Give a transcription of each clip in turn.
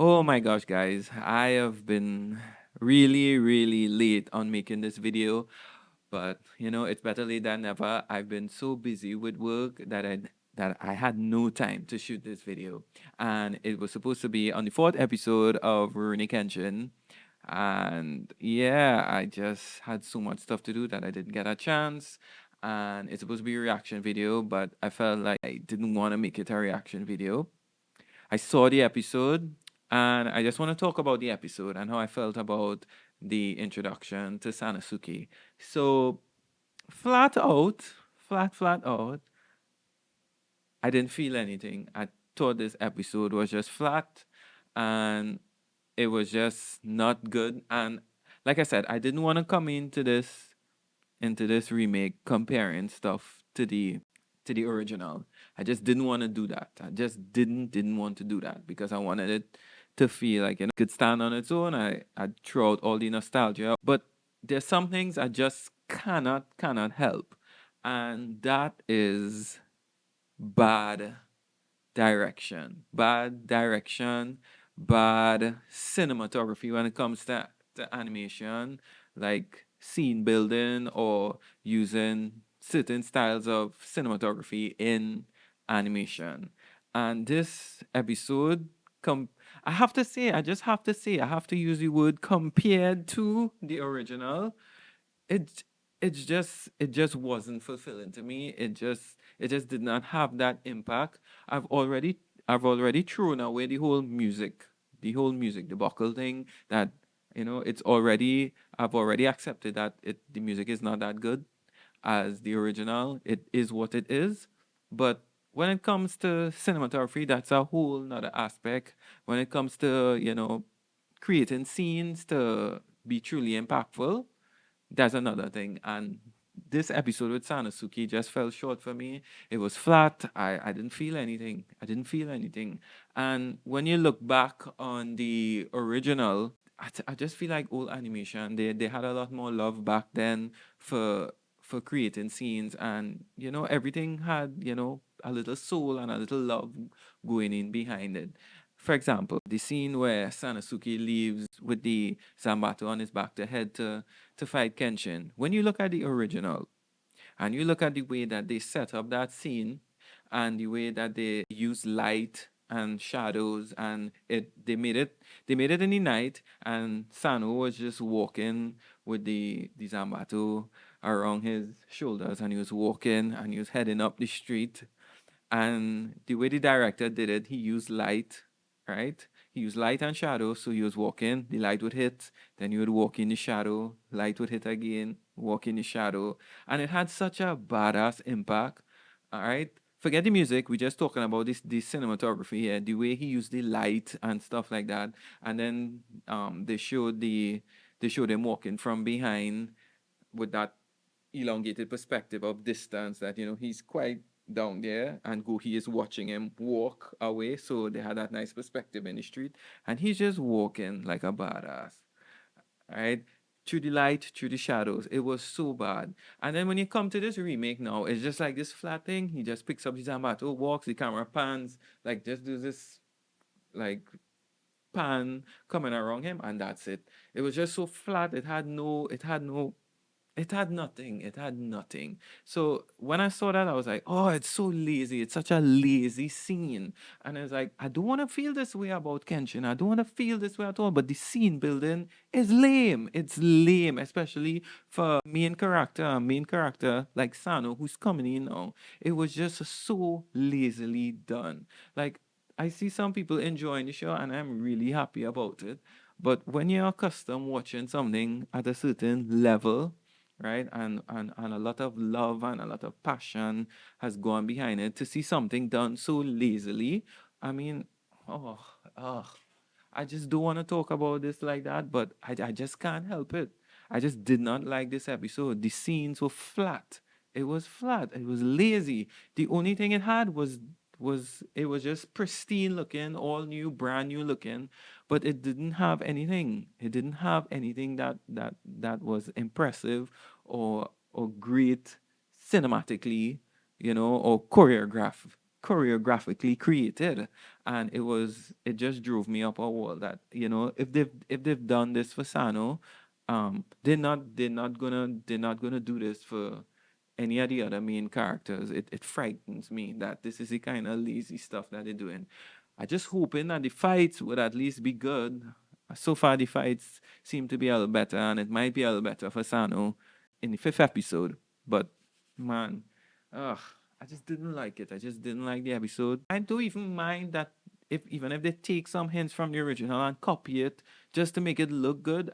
Oh my gosh, guys, I have been really late on making this video, but it's better late than never. I've been so busy with work that I had no time to shoot this video. And it was supposed to be on the fourth episode of Rurouni Kenshin. And yeah, I just had so much stuff to do that I didn't get a chance. And it's supposed to be a reaction video, but I felt like I didn't want to make it a reaction video. I saw the episode and I just want to talk about the episode and how I felt about the introduction to Sanosuke. So, flat out, flat out, I didn't feel anything. I thought this episode was just flat and it was just not good. And like I said, I didn't want to come into this remake comparing stuff to the original. I just didn't want to do that. I just didn't want to do that because I wanted it to feel like it could stand on its own. I throw out all the nostalgia, but there's some things I just cannot help, and that is bad bad direction, bad cinematography when it comes to animation, like scene building or using certain styles of cinematography in animation. And this episode, com- I have to say, I have to use the word compared to the original. It it just it just wasn't fulfilling to me. It just did not have that impact. I've already thrown away the whole music debacle thing. That it's already I've already accepted that the music is not that good as the original. It is what it is. But when it comes to cinematography, that's a whole nother aspect. When it comes to creating scenes to be truly impactful, that's another thing. And this episode with Sanosuke just fell short for me. It was flat. I didn't feel anything. I didn't feel anything. And when you look back on the original, I just feel like old animation. They had a lot more love back then for creating scenes, and everything had a little soul and a little love going in behind it. For example, the scene where Sanosuke leaves with the Zambato on his back to head to fight Kenshin. When you look at the original and you look at the way that they set up that scene and the way that they use light and shadows, and they made it in the night, and Sano was just walking with the Zambato around his shoulders, and he was walking and he was heading up the street. And the way the director did it, he used light, right? He used light and shadow. So he was walking, the light would hit, then you would walk in the shadow, light would hit again, walk in the shadow. And it had such a badass impact. All right. Forget the music. We're just talking about this cinematography here, the way he used the light and stuff like that. And then they showed him walking from behind with that elongated perspective of distance, that he's quite down there and he is watching him walk away, so they had that nice perspective in the street, and he's just walking like a badass, right, through the light, through the shadows. It was so bad. And then when you come to this remake now, it's just like this flat thing. He just picks up his Zamato, walks, the camera pans, like just do this, like, pan coming around him, and that's it. It was just so flat. It had nothing. It had nothing. So when I saw that, I was like, oh, it's so lazy. It's such a lazy scene. And I was like, I don't want to feel this way about Kenshin. I don't want to feel this way at all. But the scene building is lame. It's lame, especially for main character like Sano, who's coming in now. It was just so lazily done. Like, I see some people enjoying the show, and I'm really happy about it. But when you're accustomed watching something at a certain level, right, and a lot of love and a lot of passion has gone behind it, to see something done so lazily, I mean, oh, oh, I just don't want to talk about this like that, but I just can't help it. I just did not like this episode. The scenes were flat. It was flat. It was lazy. The only thing it had was it was just pristine looking, all new, brand new looking, but it didn't have anything. It didn't have anything that was impressive or great cinematically, or choreographed. choreographically created, and it just drove me up a wall that, if they've done this for Sano, they're not gonna do this for any of the other main characters. It frightens me that this is the kind of lazy stuff that they're doing. I just hoping that the fights would at least be good. So far, the fights seem to be a little better, and it might be a little better for Sano in the fifth episode. But man, ugh, I just didn't like it. I just didn't like the episode. I don't even mind that even if they take some hints from the original and copy it just to make it look good,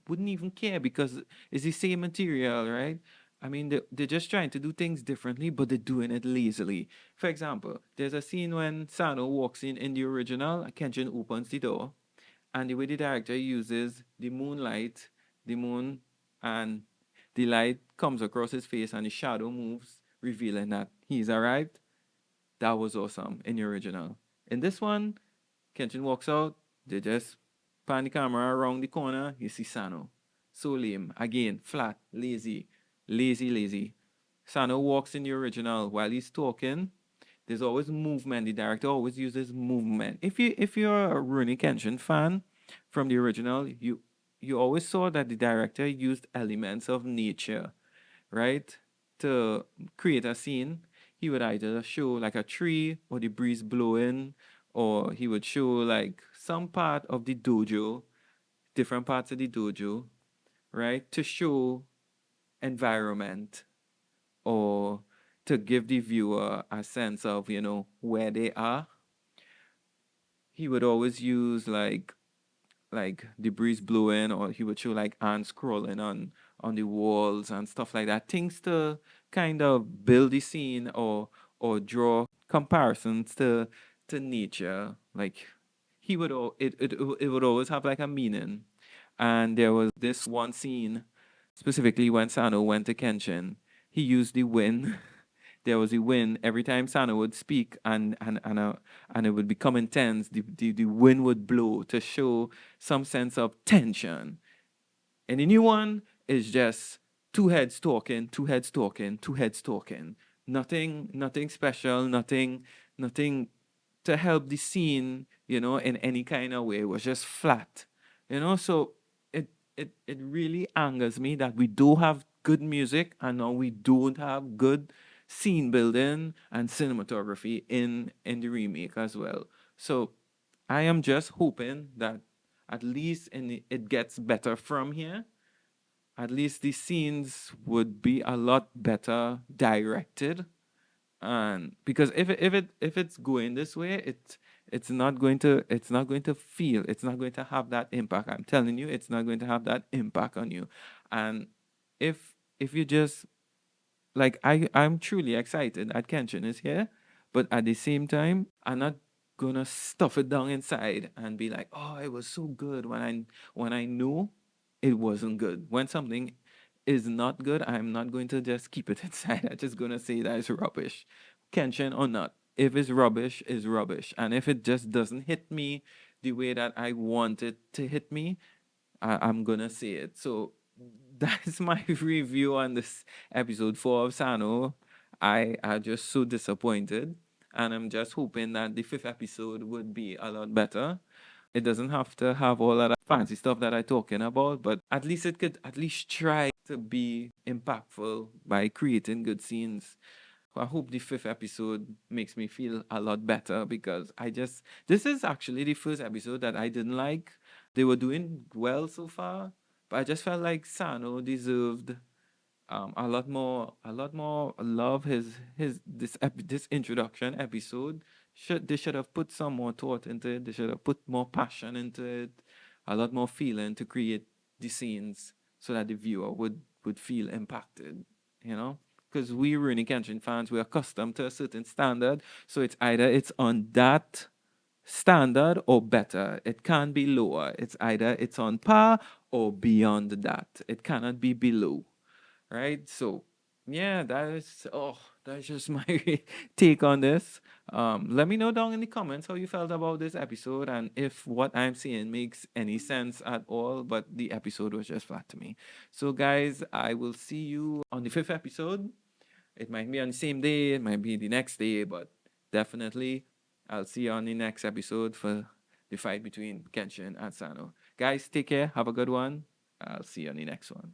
wouldn't even care because it's the same material, right? I mean, they're just trying to do things differently, but they're doing it lazily. For example, there's a scene when Sano walks in the original, Kenshin opens the door, and the way the director uses the moonlight, the moon, and the light comes across his face and the shadow moves, revealing that he's arrived. That was awesome in the original. In this one, Kenshin walks out, they just pan the camera around the corner, you see Sano. So lame. Again, flat, lazy, lazy, lazy. Sano walks in the original while he's talking. There's always movement. The director always uses movement. If you're a Rurouni Kenshin fan from the original, you always saw that the director used elements of nature, right? To create a scene. He would either show like a tree or the breeze blowing, or he would show like some part of the dojo, different parts of the dojo, right? To show environment or to give the viewer a sense of, where they are. He would always use like the breeze blowing, or he would show like ants crawling on the walls and stuff like that. Things to kind of build the scene or draw comparisons to nature. Like he would it would always have like a meaning. And there was this one scene specifically when Sano went to Kenshin. He used the wind. There was a wind every time Sano would speak, and it would become intense. The wind would blow to show some sense of tension. And the new one is just two heads talking, two heads talking, two heads talking. Nothing special, nothing to help the scene, in any kind of way. It was just flat. So it really angers me that we do have good music and now we don't have good scene building and cinematography in the remake as well. So I am just hoping that at least it gets better from here. At least the scenes would be a lot better directed, and because if it's going this way, it's not going to have that impact. I'm telling you, it's not going to have that impact on you. And if you just like, I'm truly excited that Kenshin is here, but at the same time, I'm not gonna stuff it down inside and be like, oh, it was so good when I know it wasn't good. When something is not good, I'm not going to just keep it inside. I'm just gonna say that it's rubbish. Kenshin or not. If it's rubbish, it's rubbish. And if it just doesn't hit me the way that I want it to hit me, I'm gonna say it. So that's my review on this episode 4 of Sano. I am just so disappointed, and I'm just hoping that the fifth episode would be a lot better. It doesn't have to have all of that fancy stuff that I'm talking about, but at least it could at least try to be impactful by creating good scenes. I hope the fifth episode makes me feel a lot better because this is actually the first episode that I didn't like. They were doing well so far, but I just felt like Sano deserved a lot more love. This introduction episode they should have put some more thought into it. They should have put more passion into it, a lot more feeling to create the scenes so that the viewer would feel impacted. You know, because we Rurouni Kenshin fans, we're accustomed to a certain standard, so it's either it's on that standard or better. It can't be lower. It's either it's on par or beyond that. It cannot be below, right? So yeah, that's just my take on this. Let me know down in the comments how you felt about this episode and if what I'm saying makes any sense at all. But the episode was just flat to me. So guys, I will see you on the fifth episode. It might be on the same day, it might be the next day, but definitely, I'll see you on the next episode for the fight between Kenshin and Sano. Guys, take care. Have a good one. I'll see you on the next one.